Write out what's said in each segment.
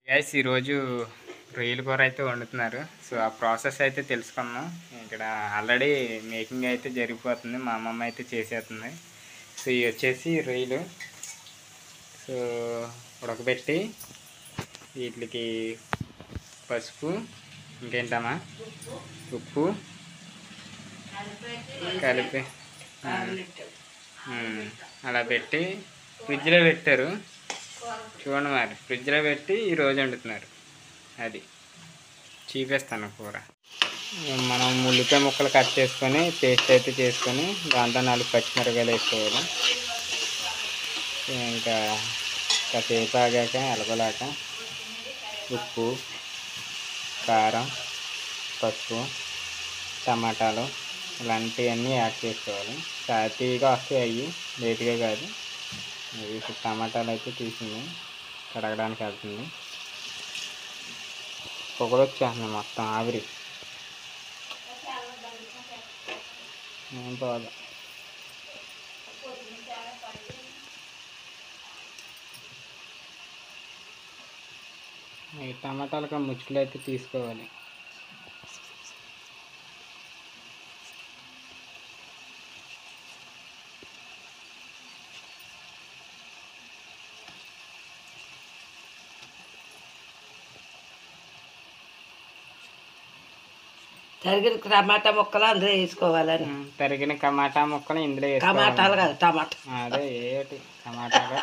Guys ఈరోజు రొయ్యల కూర అయితే వండుతున్నారు. సో ఆ ప్రాసెస్ అయితే తెలుసుకున్నాం. ఇక్కడ ఆల్రెడీ మేకింగ్ అయితే జరిగిపోతుంది, మా అమ్మమ్మ అయితే చేసేస్తుంది. సో ఇవి వచ్చేసి రొయ్యలు. సో ఉడకబెట్టి వీటికి పసుపు, ఇంకేంటమ్మా, ఉప్పు కలిపి అలా పెట్టి ఫ్రిడ్జ్లో పెట్టారు. చూడండి, మరి ఫ్రిడ్జ్లో పెట్టి ఈరోజు వండుతున్నారు. అది చూపిస్తాను కూర. మనం ఉల్లిపాయ ముక్కలు కట్ చేసుకొని పేస్ట్ అయితే చేసుకొని దాంట్లో 4 పచ్చిమిరపకాయలు వేసుకోవాలి. ఇంకా కాసేపు ఆగాక ఎలగలాక ఉప్పు, కారం, పసుపు, టమాటాలు ఇలాంటివన్నీ యాడ్ చేసుకోవాలి. సాతీగా వస్తాయి, అవి లేట్గా కాదు. టమాటాలు అయితే తీసింది, కడగడానికి వెళ్తుంది. పొగలు వచ్చేస్తుంది మొత్తం, ఆవిరి ఏం పోదు. ఈ టమాటాలకు ముచ్చులు అయితే తీసుకోవాలి. తరిగిన టమాటా ముక్కలు అందులో వేసుకోవాలని. తరిగిన టమాటా ముక్కలు ఇందులో టమాటాలు కాదు, టమాటా. అదే ఏటి టమాటాలు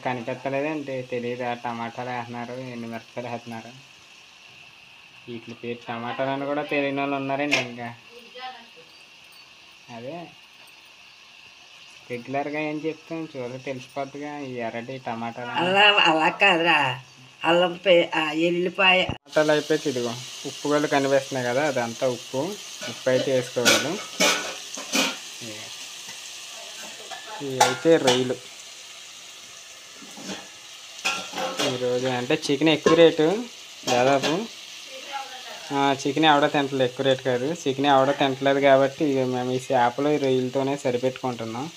కనిపెత్తలేదంటే తెలియదు. టమాటాలు వేస్తున్నారు, ఎన్ని మిరపకాయలు వేస్తున్నారు. వీటి పేరు టమాటాలు అని కూడా తెలియని వాళ్ళు ఉన్నారండి. ఇంకా అదే రెగ్యులర్గా ఏం చెప్తాం తెలిసిపోద్దిగా. ఈ ఎర్రటి టమాటాలు అలా కాదురా, అల్లం ఎల్లిపాయ టమాటాలు అయిపోయి ఇదిగో ఉప్పు కూడా కనిపిస్తున్నాయి కదా, అదంతా ఉప్పు అయితే వేసుకోవాలి. ఇవి అయితే రొయ్యలు. ఈరోజు అంటే చికెన్ ఎక్కువ రేటు, దాదాపు చికెన్ ఎవడో తింటలేదు. ఎక్కువ రేటు కాదు, చికెన్ ఎవడో తింటలేదు కాబట్టి మేము ఈ చేపలు ఈ రొయ్యలతోనే సరిపెట్టుకుంటున్నాం.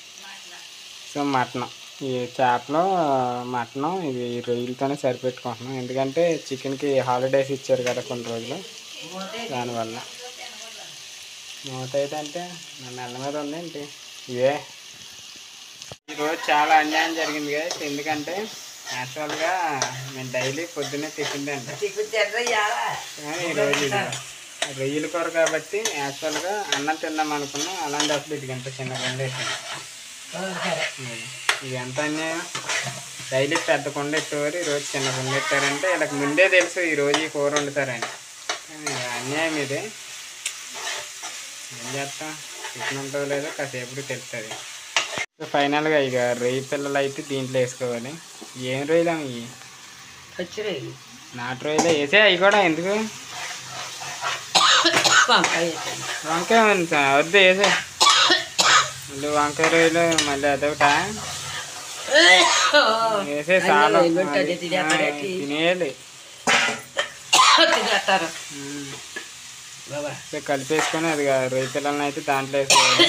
సో ఈ చేపలు మటను ఇవి రొయ్యలతోనే సరిపెట్టుకుంటున్నాం. ఎందుకంటే చికెన్కి హాలిడేస్ ఇచ్చారు కదా కొన్ని రోజులు, దానివల్ల. మూత అయితే అంటే నా నెల మీద ఉందేంటి. ఇవే ఈరోజు చాలా అన్యాయం జరిగింది కదా. ఎందుకంటే యాక్చువల్గా నేను డైలీ పొద్దున్నే టిఫిన్ తింటాను. ఈరోజు రొయ్యల కూర కాబట్టి యాక్చువల్గా అన్నం తిందాం అనుకున్నాం. అలాంటి అసలు ఇది గంట చిన్న కొండ వేసాను. ఇది ఎంత అన్యాయం. డైలీ పెద్ద కొండ ఎట్టేవారు, ఈరోజు చిన్న కొండ ఎట్టారంటే వీళ్ళకి ముందే తెలుసు ఈరోజు ఈ కూర వండుతారని. అన్యాయం ఇదే. ఏం చేస్తాం, టిఫిన్ ఉంటుందో లేదో కాసేపు తెలుస్తుంది. సో ఫైనల్గా ఇక రొయ్య పిల్లలు అయితే దీంట్లో వేసుకోవాలి. ఏం రొయ్యలు ఇవి? పచ్చి రొయ్యలు, నాటు రొయ్యలు వేసే. అవి కూడా ఎందుకు వంకాయ వద్దు వేసే. మళ్ళీ వంకాయ రొయ్యలు మళ్ళీ అదొకటా వేసే. చాలా తినేయాలి. కలిపేసుకొని అది రొయ్య పిల్లలని అయితే దాంట్లో వేసుకోవాలి.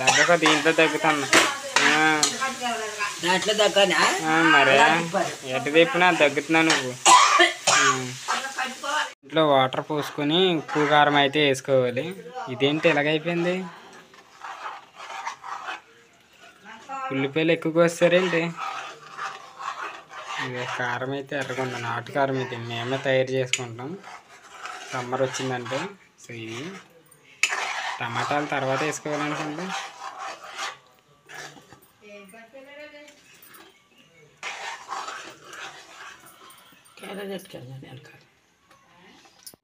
దగ్గక దీంట్లో తగ్గుతాను దాంట్లో దగ్గనా మరి ఎటు తిప్పినా తగ్గుతున్నా నువ్వు. ఇంట్లో వాటర్ పోసుకొని ఉప్పు కారం అయితే వేసుకోవాలి. ఇదేంటి ఎలాగైపోయింది? ఉల్లిపాయలు ఎక్కువగా వస్తారేంటి? ఇదే కారం అయితే ఎర్రకుండా, నాటు కారం అయితే మేమే తయారు చేసుకుంటాం. సమ్మర్ వచ్చిందంటే. సో ఇవి టమాటాలు తర్వాత వేసుకోవాలనుకోండి.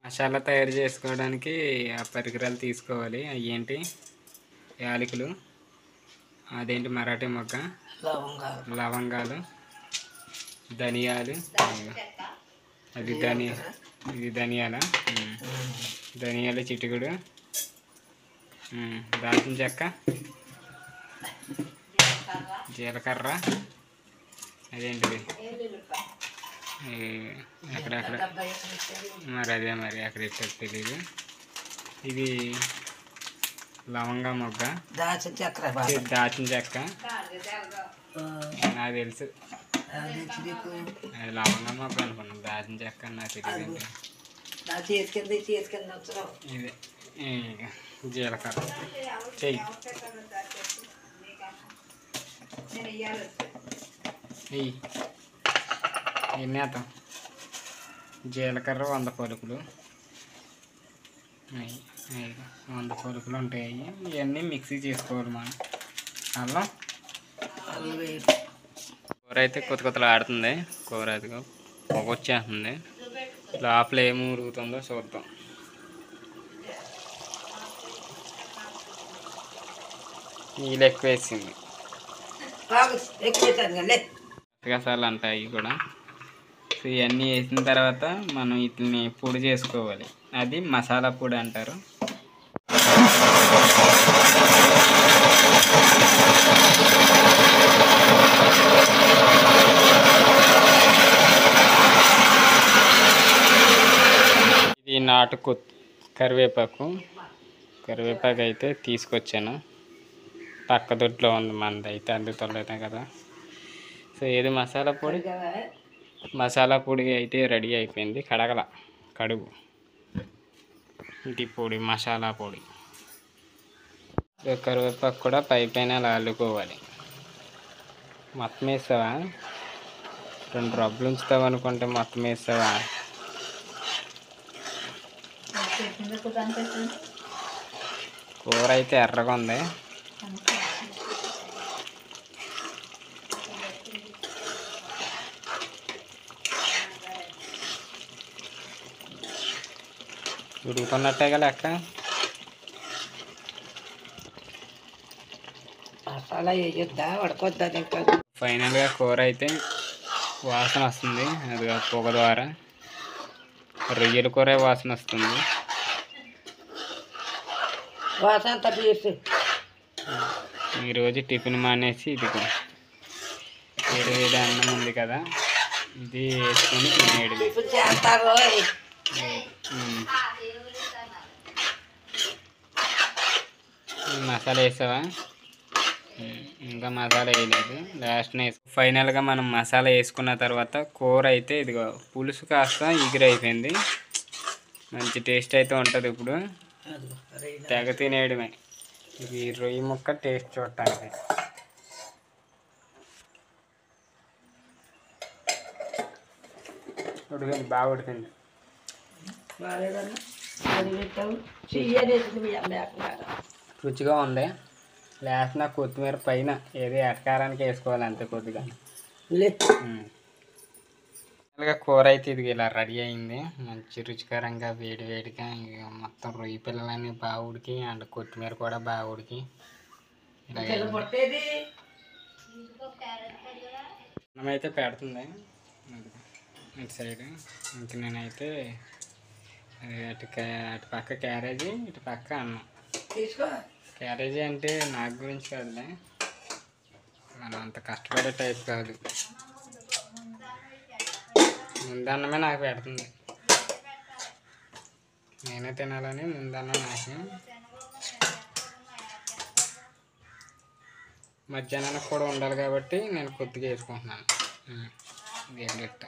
మసాలా తయారు చేసుకోవడానికి ఆ పరికరాలు తీసుకోవాలి. అవి ఏంటి? యాలకులు, అదేంటి మరాఠీ మొగ్గ, లవంగాలు, ధనియాలు, ఇది ధనియాల, ధనియాల చిటికుడు, దాల్చిన చెక్క, జీలకర్ర, అదేంటిది అక్కడక్కడ మరి అదే మరి అక్కడ ఎక్కడ తెలియదు. ఇది లవంగ మొగ్గ, దాచిన చక్ర దాచిన చెక్క, నాకు తెలుసు. అది లవంగ మొగ్గ అనుకున్నాను, దాచిన చెక్క నాకు తెలియదు. నా చేతి కింద వచ్చావు. ఇదే జీలకర్ర చెయ్యి ఎన్ని వేద్దాం. జీలకర్ర 100 పలుకులు, 100 పలుకులు ఉంటాయి. ఇవన్నీ మిక్సీ చేసుకోవాలి మనం. అల్లం కూర అయితే కొత్తలు ఆడుతుంది. కూర అదిగో పొగ వచ్చేస్తుంది. లోపల ఏమి ఉరుగుతుందో చూద్దాం. నీళ్ళు ఎక్కువ వేసింది. గసాలు అంటాయి కూడా. సో ఇవన్నీ వేసిన తర్వాత మనం వీటిని పొడి చేసుకోవాలి. అది మసాలా పొడి అంటారు. ఇది నాటు కరివేపాకు అయితే తీసుకొచ్చాను. పక్క దొడ్లో ఉంది, మనది అయితే అందుతలేదు కదా. సో ఇది మసాలా పొడి అయితే రెడీ అయిపోయింది. కడుగు ఇది పొడి, మసాలా పొడి. కరివేపాకు కూడా పైన అలా అల్లుకోవాలి. మొత్తం వేస్తావా? 2 రబ్బులు ఉంచుతావు అనుకుంటే మొత్తం వేస్తావా? కూర అయితే ఎర్రగా ఉంది. ఉడుకుతున్నట్టేగా లెక్క. మసాలా వేయొద్దా, ఉడకొద్దా? ఇంకా ఫైనల్గా కూర అయితే వాసన వస్తుంది. అది పొగ ద్వారా రొయ్యల కూర వాసన వస్తుంది. వాసన అంతా తీసి ఈరోజు టిఫిన్ మానేసి ఇదిగో వేడి అన్నం ఉంది కదా, ఇది వేసుకొని తినేది. చేస్తారు. మసాలా వేసావా? ఇంకా మసాలా వేయలేదు, లాస్ట్ వేసి. ఫైనల్గా మనం మసాలా వేసుకున్న తర్వాత కూర అయితే ఇదిగో పులుసు కాస్త ఎగిరైపోయింది. మంచి టేస్ట్ అయితే ఉంటుంది. ఇప్పుడు తెగ తినేయడమే. ఇది రొయ్యి ముక్క టేస్ట్ చూడటానికి. ఉడికింది, బాగా ఉడికింది. రుచిగా ఉంది. లాస్ట్ నా కొత్తిమీర పైన ఏది ఎటకారానికి వేసుకోవాలి అంతే కొద్దిగా. కూర అయితే ఇది ఇలా రెడీ అయింది. మంచి రుచికరంగా వేడిగా మొత్తం రొయ్యి పిల్లలన్నీ బాగా ఉడికి, అండ్ కొత్తిమీర కూడా బాగా ఉడికి అన్నమైతే పెడుతుంది ఇటు సైడ్. ఇంక నేనైతే అటు పక్క క్యారేజీ, ఇటు పక్క అన్నం. క్యారేజీ అంటే నాకు గురించి కాదులే, మనం అంత కష్టపడే టైప్ కాదు. ముందన్నమే నాకు పెడుతుంది. నేనే తినాలని ముందన్నం నాకు. మధ్యాహ్నానికి కూడా ఉండాలి కాబట్టి నేను కొద్దిగా వేసుకుంటున్నాను. గట్ట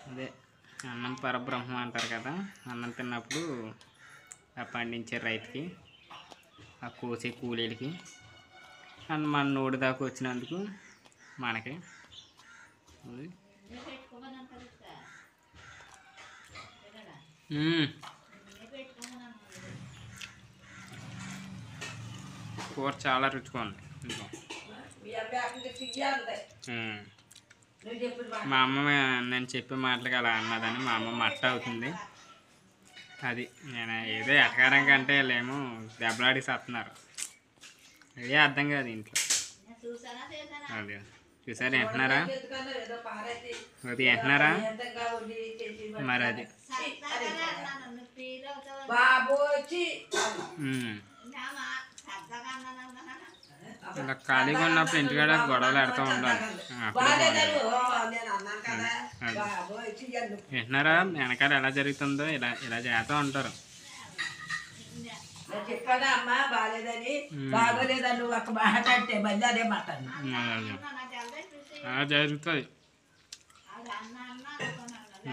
అదే అన్నం పరబ్రహ్మం అంటారు కదా. అన్నం తిన్నప్పుడు ఆ పండించే రైతుకి, ఆ కోసే కూలీలకి, అండ్ మన నోటి దాకా వచ్చినందుకు మనకి. కూర చాలా రుచిగా ఉంది. మా అమ్మ నేను చెప్పే మాటలకి అలా అన్నదని మా అమ్మ మట్ట అవుతుంది. అది నేను ఏదో ఎటకారం కంటే లేమో దెబ్బలాడి సత్తున్నారు. అదే అర్థం కాదు ఇంట్లో. అదే చూసారు, వింటున్నారా? అది వింటున్నారా? మరి అది ఇలా ఖాళీగా ఉన్నప్పుడు ఇంటికాడ గొడవలు ఆడుతూ ఉండాలి. అప్పుడే బాగుంటుంది. వింటున్నారా వెనకాల ఎలా జరుగుతుందో ఇలా ఇలా చేస్తూ ఉంటారు. చెప్పదా అమ్మ బాగాలేదని, బాగోలేదని నువ్వు ఒక మాట అంటే మళ్ళీ అదే మాట అలా జరుగుతుంది.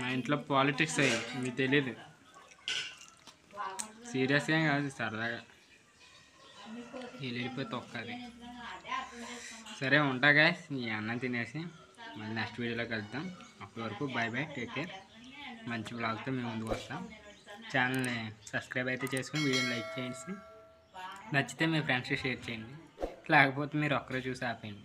మా ఇంట్లో పాలిటిక్స్ అయ్యి మీకు తెలియదు. సీరియస్గా కాదు, సరదాగా వెళ్ళిపోయి తొక్కది. సరే ఉంటాగా, ఈ అన్నం తినేసి మళ్ళీ నెక్స్ట్ వీడియోలో కలుద్దాం. అప్పటి వరకు బాయ్ బాయ్, టేక్ కేర్. మంచి బ్లాగ్తో మేము ముందుకు వస్తాం. ఛానల్ని సబ్స్క్రైబ్ అయితే చేసుకుని వీడియోని లైక్ చేయండి. నచ్చితే మీ ఫ్రెండ్స్కి షేర్ చేయండి, లేకపోతే మీరు ఒక్కరే చూసి ఆపేయండి.